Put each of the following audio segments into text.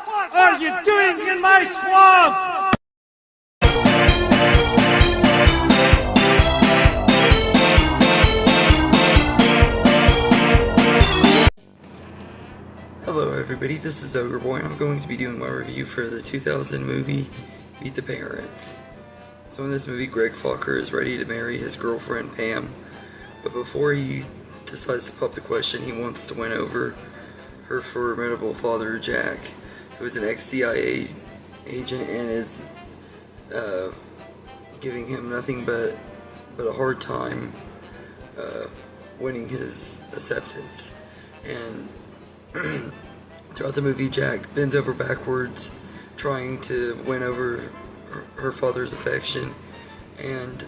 What are you doing in my swamp? Hello everybody, this is Ogre Boy, and I'm going to be doing my review for the 2000 movie Meet the Parents. So in this movie, Greg Focker is ready to marry his girlfriend Pam, but before he decides to pop the question, he wants to win over her formidable father Jack, who is an ex-CIA agent and is giving him nothing but a hard time winning his acceptance. And throughout the movie, Jack bends over backwards trying to win over her father's affection, and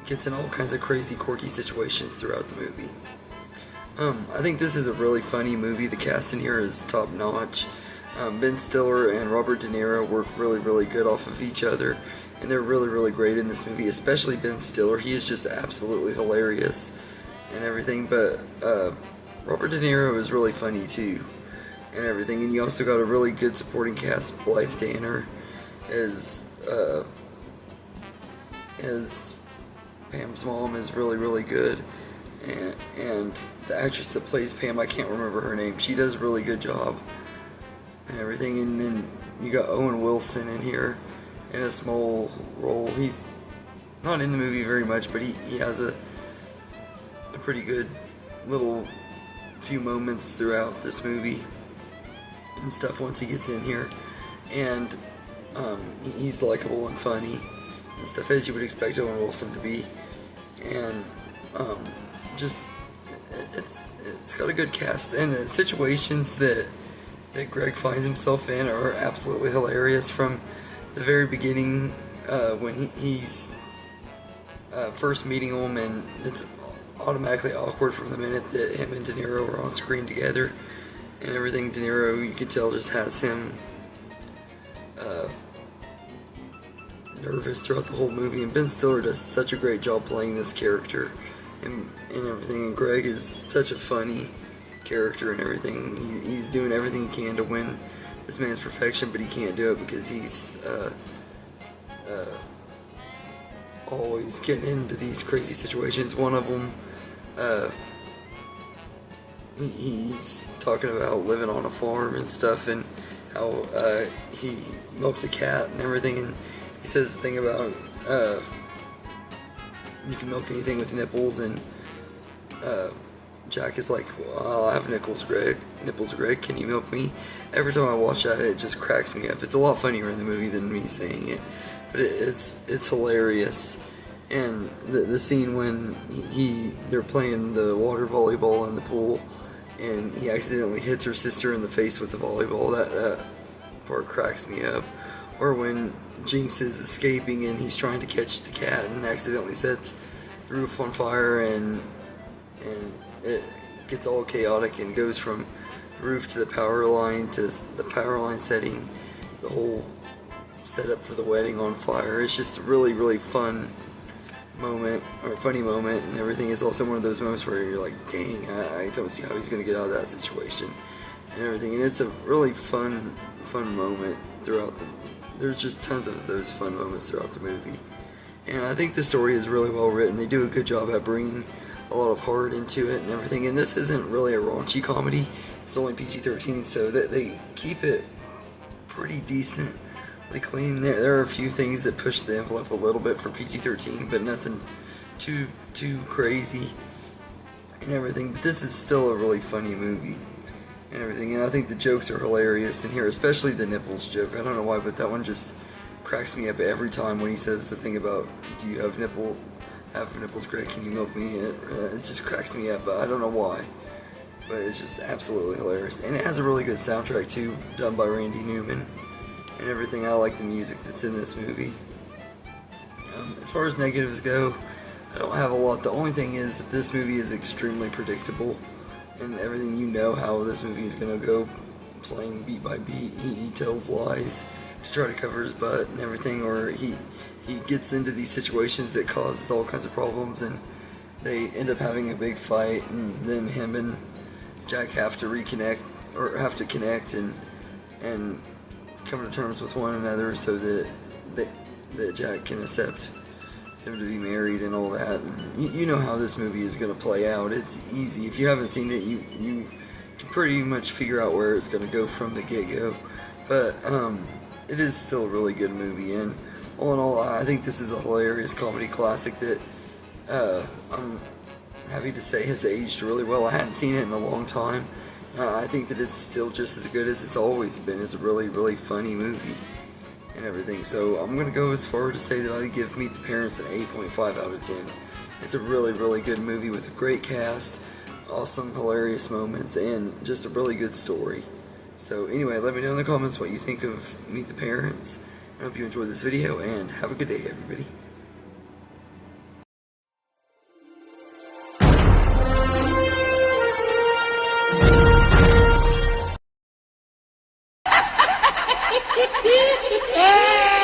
gets in all kinds of crazy, quirky situations throughout the movie. I think this is a really funny movie. The cast in here is top notch. Ben Stiller and Robert De Niro work really good off of each other, and they're really great in this movie, especially Ben Stiller. He is just absolutely hilarious and everything, but Robert De Niro is really funny too and everything. And you also got a really good supporting cast. Blythe Danner as Pam's mom is really good, and the actress that plays Pam, I can't remember her name, she does a really good job and everything. And then you got Owen Wilson in here in a small role. He's not in the movie very much, but he has a pretty good little few moments throughout this movie and stuff once he gets in here, and he's likable and funny and stuff, as you would expect Owen Wilson to be. And just it's got a good cast, and the situations that Greg finds himself in are absolutely hilarious from the very beginning, when he's first meeting him, and it's automatically awkward from the minute that him and De Niro are on screen together and everything. De Niro, you can tell, just has him nervous throughout the whole movie, and Ben Stiller does such a great job playing this character and everything. And Greg is such a funny character and everything. He's doing everything he can to win this man's perfection, but he can't do it because he's always getting into these crazy situations. One of them, he's talking about living on a farm and stuff, and how he milked a cat and everything, and he says the thing about you can milk anything with nipples, and Jack is like, well, I have nipples, Greg, can you milk me? Every time I watch that, it just cracks me up. It's a lot funnier in the movie than me saying it, but it's hilarious. And the scene when they're playing the water volleyball in the pool, and he accidentally hits her sister in the face with the volleyball, that part cracks me up. Or when Jinx is escaping and he's trying to catch the cat and accidentally sets the roof on fire, and it gets all chaotic and goes from the roof to the power line, to the power line setting the whole setup for the wedding on fire. It's just a really fun moment, or funny moment and everything. It's also one of those moments where you're like, dang, I don't see how he's going to get out of that situation and everything. And it's a really fun moment throughout there's just tons of those fun moments throughout the movie. And I think the story is really well written. They do a good job at bringing a lot of heart into it and everything. And this isn't really a raunchy comedy. It's only PG-13, so that they keep it pretty decent, clean. There are a few things that push the envelope a little bit for PG-13, but nothing too crazy and everything. But this is still a really funny movie and everything, and I think the jokes are hilarious in here, especially the nipples joke. I don't know why, but that one just cracks me up every time when he says the thing about, do you have nipples, Greg, can you milk me? It just cracks me up, but I don't know why, but it's just absolutely hilarious. And it has a really good soundtrack too, done by Randy Newman and everything. I like the music that's in this movie. As far as negatives go, I don't have a lot. The only thing is that this movie is extremely predictable and everything. You know how this movie is going to go, playing beat by beat. He tells lies to try to cover his butt and everything, or he gets into these situations that causes all kinds of problems, and they end up having a big fight, and then him and Jack have to reconnect or have to connect and come to terms with one another so that Jack can accept him to be married and all that. And you know how this movie is going to play out. It's easy. If you haven't seen it, you can pretty much figure out where it's going to go from the get-go. But it is still a really good movie, and all in all, I think this is a hilarious comedy classic that I'm happy to say has aged really well. I hadn't seen it in a long time. I think that it's still just as good as it's always been. It's a really, really funny movie and everything. So I'm going to go as far to say that I'd give Meet the Parents an 8.5 out of 10. It's a really, really good movie with a great cast, awesome, hilarious moments, and just a really good story. So anyway, let me know in the comments what you think of Meet the Parents. I hope you enjoyed this video, and have a good day, everybody. Yeah!